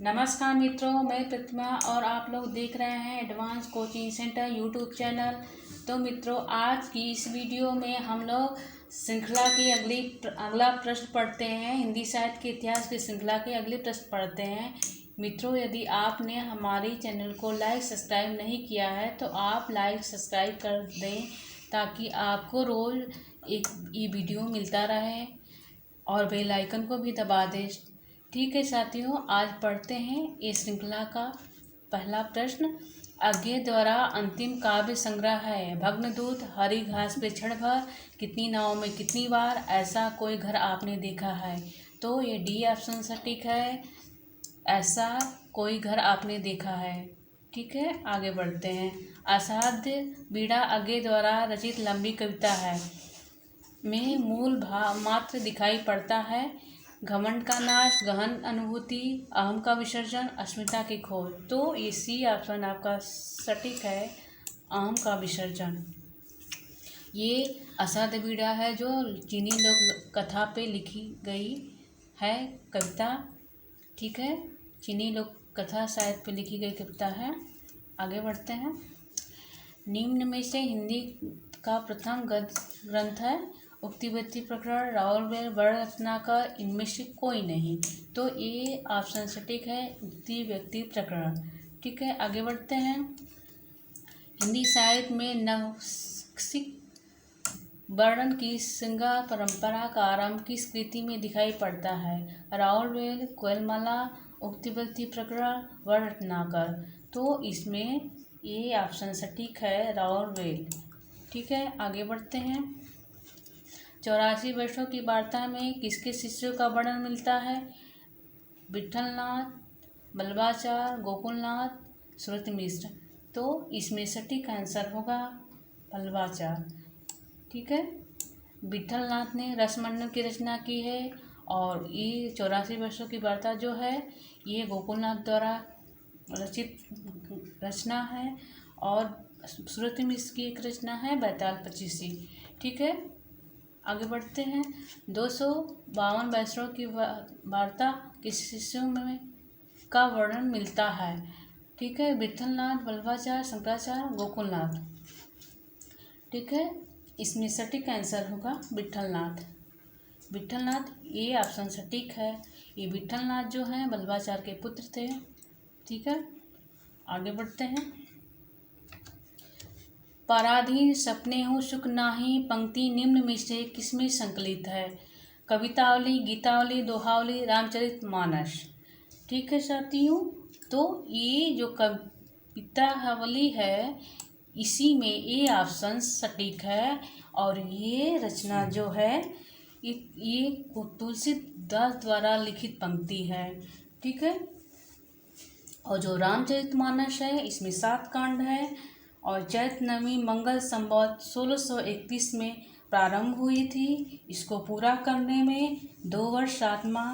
नमस्कार मित्रों, मैं प्रतिमा और आप लोग देख रहे हैं advance coaching centre YouTube channel. तो मित्रों, आज की इस वीडियो में हम लोग श्रृंखला की अगला प्रश्न पढ़ते हैं। हिंदी साहित्य के इतिहास की श्रृंखला के अगले प्रश्न पढ़ते हैं। मित्रों, यदि आपने हमारे चैनल को लाइक सब्सक्राइब नहीं किया है तो आप लाइक सब्सक्राइब कर दें ताकि आपको रोज़ एक ये वीडियो मिलता रहे और बेल आइकन को भी दबा दें। ठीक है साथियों, आज पढ़ते हैं इस श्रृंखला का पहला प्रश्न। अज्ञे द्वारा अंतिम काव्य संग्रह है। भग्नदूत, हरी घास पे क्षण भर, कितनी नावों में कितनी बार, ऐसा कोई घर आपने देखा है। तो ये डी ऑप्शन सटीक है, ऐसा कोई घर आपने देखा है। ठीक है, आगे बढ़ते हैं। असाध्य बीड़ा अज्ञे द्वारा रचित लंबी कविता है में मूल भाव मात्र दिखाई पड़ता है। घमंड का नाश, गहन अनुभूति, अहम का विसर्जन, अस्मिता की खोज। तो ये सी ऑप्शन आपका सटीक है, अहम का विसर्जन। ये असाध्य बीड़ा है जो चीनी लोक कथा पे लिखी गई है कविता। ठीक है, चीनी लोक कथा साहित्य पे लिखी गई कविता है। आगे बढ़ते हैं। निम्न में से हिंदी का प्रथम ग्रंथ है उक्तिवृत्ति प्रकरण, रावलवेल, वर्ण रत्नाकर, इनमें से कोई नहीं। तो ये ऑप्शन सटीक है, उक्ति व्यक्ति प्रकरण। ठीक है, आगे बढ़ते हैं। हिंदी साहित्य में नवसिक वर्णन की श्रृंगार परंपरा का आरंभ किस कृति में दिखाई पड़ता है। रावलवेल, कोयलमाला, उक्तिवृत्ति प्रकरण, वर्ण रत्नाकर। तो इसमें ये ऑप्शन सटीक है, रावलवेल। ठीक है, आगे बढ़ते हैं। 84 वर्षों की वार्ता में किसके शिष्यों का वर्णन मिलता है। विट्ठलनाथ, बल्लभाचार्य, गोकुलनाथ, श्रुति मिश्र। तो इसमें सटीक आंसर होगा बल्लभाचार्य। ठीक है, विट्ठलनाथ ने रसमंडल की रचना की है और ये 84 वर्षों की वार्ता जो है ये गोकुलनाथ द्वारा रचित रचना है और श्रुति मिश्र की एक रचना है बैताल पचीसी। ठीक है, आगे बढ़ते हैं। 252 वैष्णव की वार्ता किस शिष्यों में का वर्णन मिलता है। ठीक है, विट्ठलनाथ, बल्लभाचार्य, शंकराचार्य, गोकुलनाथ। ठीक है, इसमें सटीक आंसर होगा विट्ठलनाथ। विट्ठलनाथ ये ऑप्शन सटीक है। ये विट्ठलनाथ जो हैं बल्लभाचार्य के पुत्र थे। ठीक है, आगे बढ़ते हैं। पराधीन सपने हो सुख नाही पंक्ति निम्न में से किसमें संकलित है। कवितावली, गीतावली, दोहावली, रामचरितमानस। ठीक है साथियों, तो ये जो कवितावली है इसी में ये ऑप्शन सटीक है और ये रचना जो है ये तुलसीदास द्वारा लिखित पंक्ति है। ठीक है, और जो रामचरितमानस है इसमें 7 कांड है और चैत नवमी मंगल संवत 1631 में प्रारंभ हुई थी। इसको पूरा करने में 2 वर्ष 7 माह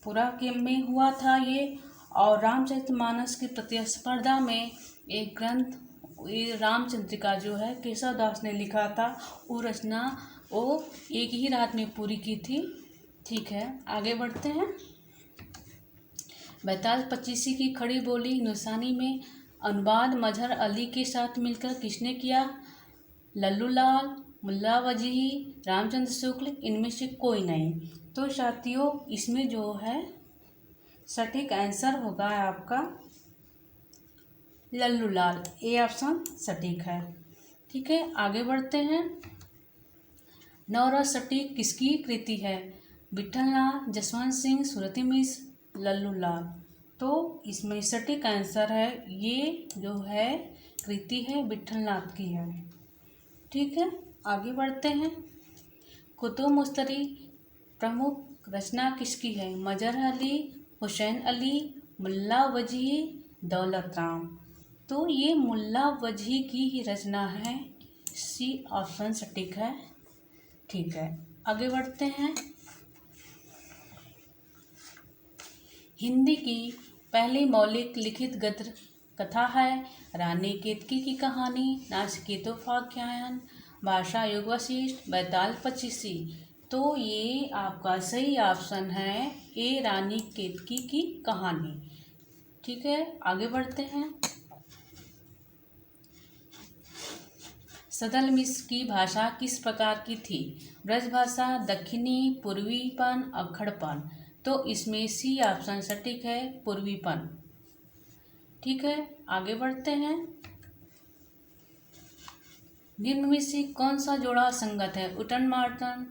पूरा में हुआ था ये। और रामचरितमानस की प्रतिस्पर्धा में एक ग्रंथ ये रामचंद्रिका जो है केशवदास ने लिखा था, वो रचना वो एक ही रात में पूरी की थी। ठीक है, आगे बढ़ते हैं। बैताल पचीसी की खड़ी बोली हिंदुस्तानी में अनुवाद मजहर अली के साथ मिलकर किसने किया। लल्लूलाल, मुल्ला वजीही, रामचंद्र शुक्ल, इनमें से कोई नहीं। तो साथियों इसमें जो है सटीक आंसर होगा आपका लल्लूलाल। ये ऑप्शन सटीक है। ठीक है, आगे बढ़ते हैं। नवरस सटीक किसकी कृति है। विट्ठलनाथ, जसवंत सिंह, श्रुति मिश्र, लल्लूलाल। तो इसमें सटीक आंसर है ये जो है कृति है विट्ठलनाथ की है। ठीक है, आगे बढ़ते हैं। कुतुब मुश्तरी प्रमुख रचना किसकी है। मजहर अली, हुसैन अली, मुल्ला वजीही, दौलत राम। तो ये मुल्ला वजीही की ही रचना है, सी ऑप्शन सटीक है। ठीक है, आगे बढ़ते हैं। हिंदी की पहली मौलिक लिखित गद्य कथा है रानी केतकी की कहानी, नाचिकेतोपाख्यान, भाषा युग वशिष्ठ, बैताल पचीसी। तो ये आपका सही ऑप्शन है, ए रानी केतकी की कहानी। ठीक है, आगे बढ़ते हैं। सदल मिश्र की भाषा किस प्रकार की थी? ब्रजभाषा, दक्षिणी, पूर्वीपन, अवखड़पन। तो इसमें सी ऑप्शन सटीक है, पूर्वीपन। ठीक है, आगे बढ़ते हैं। निम्न में से कौन सा जोड़ा संगत है? उटन मार्तंड,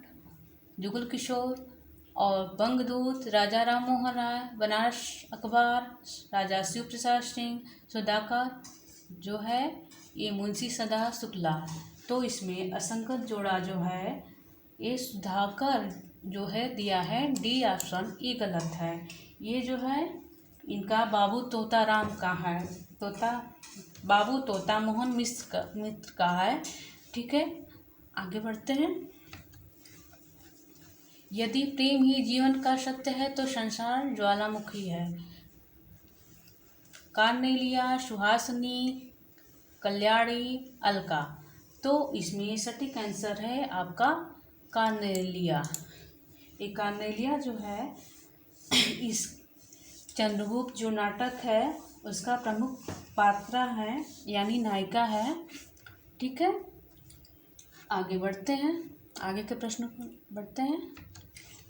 जुगल किशोर और बंगदूत, राजा राम मोहन राय, बनारस अखबार, राजा शिव प्रसाद सिंह, सुधाकर जो है ये मुंशी सदा शुक्ला। तो इसमें असंगत जोड़ा जो है ये सुधाकर जो है दिया है, डी ऑप्शन ये गलत है। ये जो है इनका बाबू तोताराम का है, बाबू तोता मोहन मित्र का है। ठीक है, आगे बढ़ते हैं। यदि प्रेम ही जीवन का सत्य है तो संसार ज्वालामुखी है। कार्नेलिया, सुहासिनी, कल्याणी, अलका। तो इसमें सटीक आंसर है आपका कार्नेलिया। ये कार्नेलिया जो है इस चंद्रगुप्त जो नाटक है उसका प्रमुख पात्र है, यानी नायिका है। ठीक है, आगे बढ़ते हैं, आगे के प्रश्न बढ़ते हैं।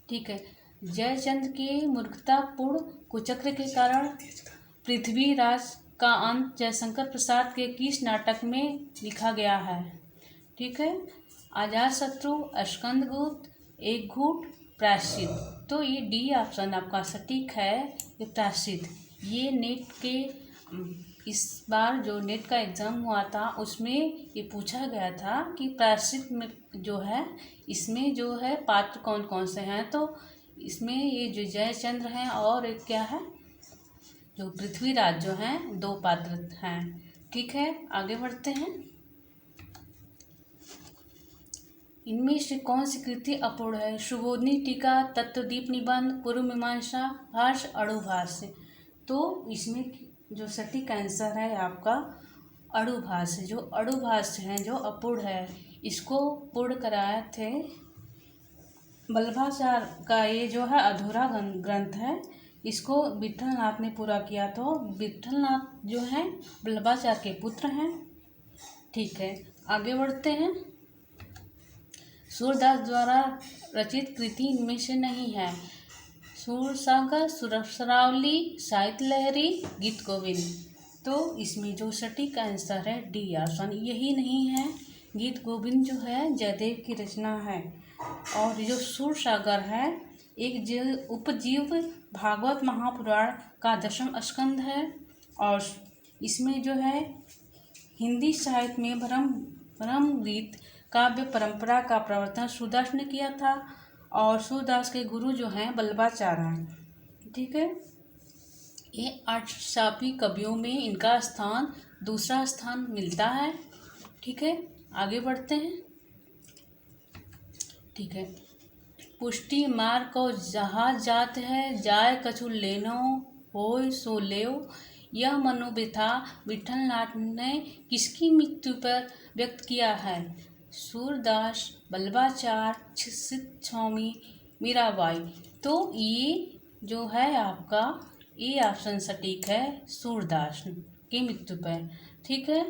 ठीक है, जयचंद्र के मूर्खतापूर्ण कुचक्र के कारण पृथ्वीराज का अंत जयशंकर प्रसाद के किस नाटक में लिखा गया है? ठीक है, अजातशत्रु, स्कंदगुप्त, एक घूट, प्रायश्चित। तो ये डी ऑप्शन आपका सटीक है, ये प्रायश्चित। ये नेट के इस बार जो नेट का एग्ज़ाम हुआ था उसमें ये पूछा गया था कि प्रायश्चित में जो है इसमें जो है पात्र कौन कौन से हैं। तो इसमें ये जो जयचंद्र हैं और एक क्या है जो पृथ्वीराज जो हैं, दो पात्र हैं। ठीक है, आगे बढ़ते हैं। इनमें से कौन सी कृति अपूर्ण है? सुबोधनी टीका, तत्वदीप निबंध, पूर्व मीमांसा, भाष्य, अणुभाष्य। तो इसमें जो सटीक आंसर है आपका अणुभाष्य। जो अणुभाष्य है जो अपूर्ण है, इसको पूर्ण कराए थे वल्लभाचार्य का। ये जो है अधूरा ग्रंथ है, इसको विट्ठलनाथ ने पूरा किया। तो विट्ठलनाथ जो हैं वल्लभाचार्य के पुत्र हैं। ठीक है, आगे बढ़ते हैं। सूरदास द्वारा रचित कृति इनमें से नहीं है। सूरसागर, सुरसरावली, साहित्य लहरी, गीत गोविंद। तो इसमें जो सटीक आंसर है डी ऑप्शन यही नहीं है। गीत गोविंद जो है जयदेव की रचना है और जो सूरसागर है एक उपजीव भागवत महापुराण का 10वां स्कंद है। और इसमें जो है हिंदी साहित्य में ब्रह्मगीत काव्य परंपरा का प्रवर्तन सूरदास ने किया था और सूरदास के गुरु जो हैं वल्लभाचार्य हैं। ठीक है, ये अष्टचापी कवियों में इनका स्थान दूसरा स्थान मिलता है। ठीक है, आगे बढ़ते हैं। ठीक है, पुष्टि मार को जहाँ जात है, जाय कछु लेनो होय सो लेओ। यह मनोव्यथा विट्ठलनाथ ने किसकी मृत्यु पर व्यक्त किया है? सूरदास, वल्लभाचार्य, स्वामी मीराबाई। तो ये जो है आपका ये ऑप्शन सटीक है, सूरदास की मृत्यु पर। ठीक है,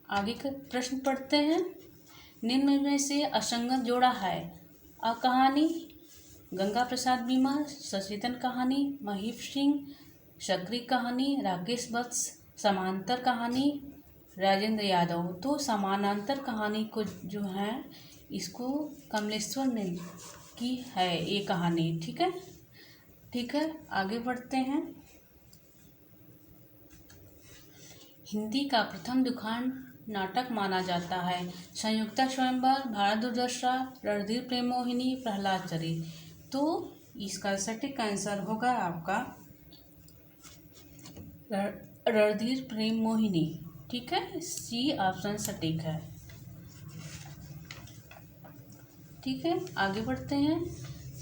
आगे का प्रश्न पढ़ते हैं। निम्न में से असंगत जोड़ा है? अ कहानी, गंगा प्रसाद बीमा, सचेतन कहानी, महीप सिंह, सक्री कहानी, राकेश वत्स, समांतर कहानी, राजेंद्र यादव। तो समानांतर कहानी को जो है इसको कमलेश्वर ने की है ये कहानी। ठीक है, ठीक है, आगे बढ़ते हैं। हिंदी का प्रथम दुखान नाटक माना जाता है? संयुक्ता स्वयंवर, भारत दुर्दशा, रणधीर प्रेम मोहिनी, प्रहलाद चरित। तो इसका सटीक आंसर होगा आपका रणधीर प्रेम मोहिनी। ठीक है, सी ऑप्शन सटीक है। ठीक है, आगे बढ़ते हैं।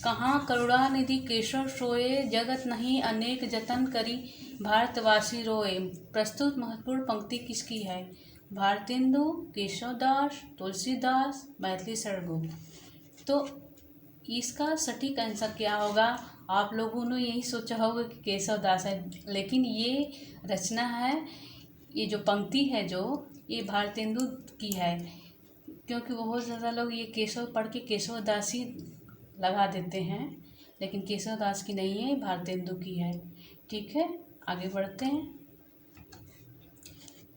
कहाँ करुणानिधि केशव सोए, जगत नहीं अनेक जतन करी, भारतवासी रोए। प्रस्तुत महत्वपूर्ण पंक्ति किसकी है? भारतेंदु, केशवदास, तुलसीदास, मैथिली शरणगुप्त। तो इसका सटीक आंसर क्या होगा? आप लोगों ने यही सोचा होगा कि केशव दास है, लेकिन ये रचना है, ये जो पंक्ति है जो ये भारतेंदु की है। क्योंकि बहुत ज़्यादा लोग ये केशव पढ़ के केशव दास ही लगा देते हैं, लेकिन केशव दास की नहीं है, भारतेंदु की है। ठीक है, आगे बढ़ते हैं।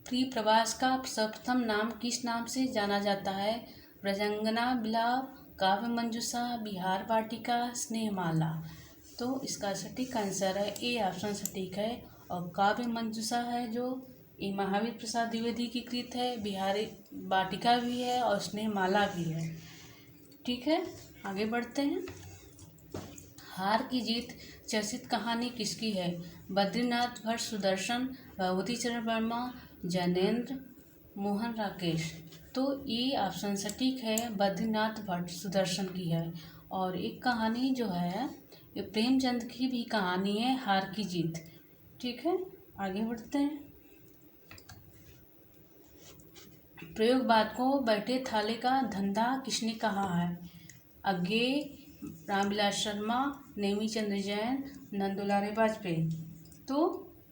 प्रिय प्रवास का सर्वप्रथम नाम किस नाम से जाना जाता है? ब्रजंगना बिलाव, काव्य मंजूषा, बिहार वाटिका, स्नेहमाला। तो इसका सटीक आंसर है ए ऑप्शन सटीक है। और काव्य मंजूषा है जो ये महावीर प्रसाद द्विवेदी की कृत है, बिहारी वाटिका भी है और स्नेहमाला भी है। ठीक है, आगे बढ़ते हैं। हार की जीत चर्चित कहानी किसकी है? बद्रीनाथ भट्ट, सुदर्शन, भगवती चरण वर्मा, जैनेन्द्र मोहन राकेश। तो ये ऑप्शन सटीक है, बद्रीनाथ भट्ट सुदर्शन की है। और एक कहानी जो है ये प्रेमचंद की भी कहानी है, हार की जीत। ठीक है, आगे बढ़ते हैं। प्रयोगवाद को बैठे थाले का धंधा किसने कहा है? अज्ञे, रामविलास शर्मा, नेमीचंद्र जैन, नंदुलारे वाजपेयी। तो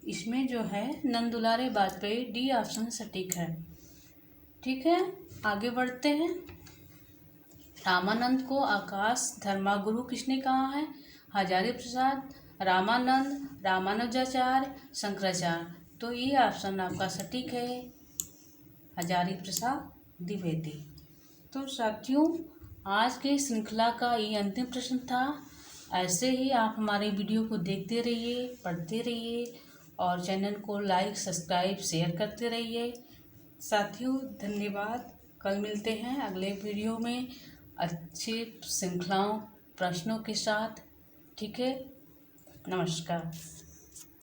इसमें जो है नंदुलारे वाजपेयी, डी ऑप्शन सटीक है। ठीक है, आगे बढ़ते हैं। रामानंद को आकाश धर्मगुरु किसने कहा है? हजारी प्रसाद, रामानंद, रामानुजाचार्य, शंकराचार्य। तो ये ऑप्शन आपका सटीक है, हजारी प्रसाद द्विवेदी। तो साथियों, आज के श्रृंखला का ये अंतिम प्रश्न था। ऐसे ही आप हमारे वीडियो को देखते रहिए, पढ़ते रहिए और चैनल को लाइक, सब्सक्राइब, शेयर करते रहिए। साथियों, धन्यवाद। कल मिलते हैं अगले वीडियो में अच्छे श्रृंखलाओं प्रश्नों के साथ। ठीक है, नमस्कार।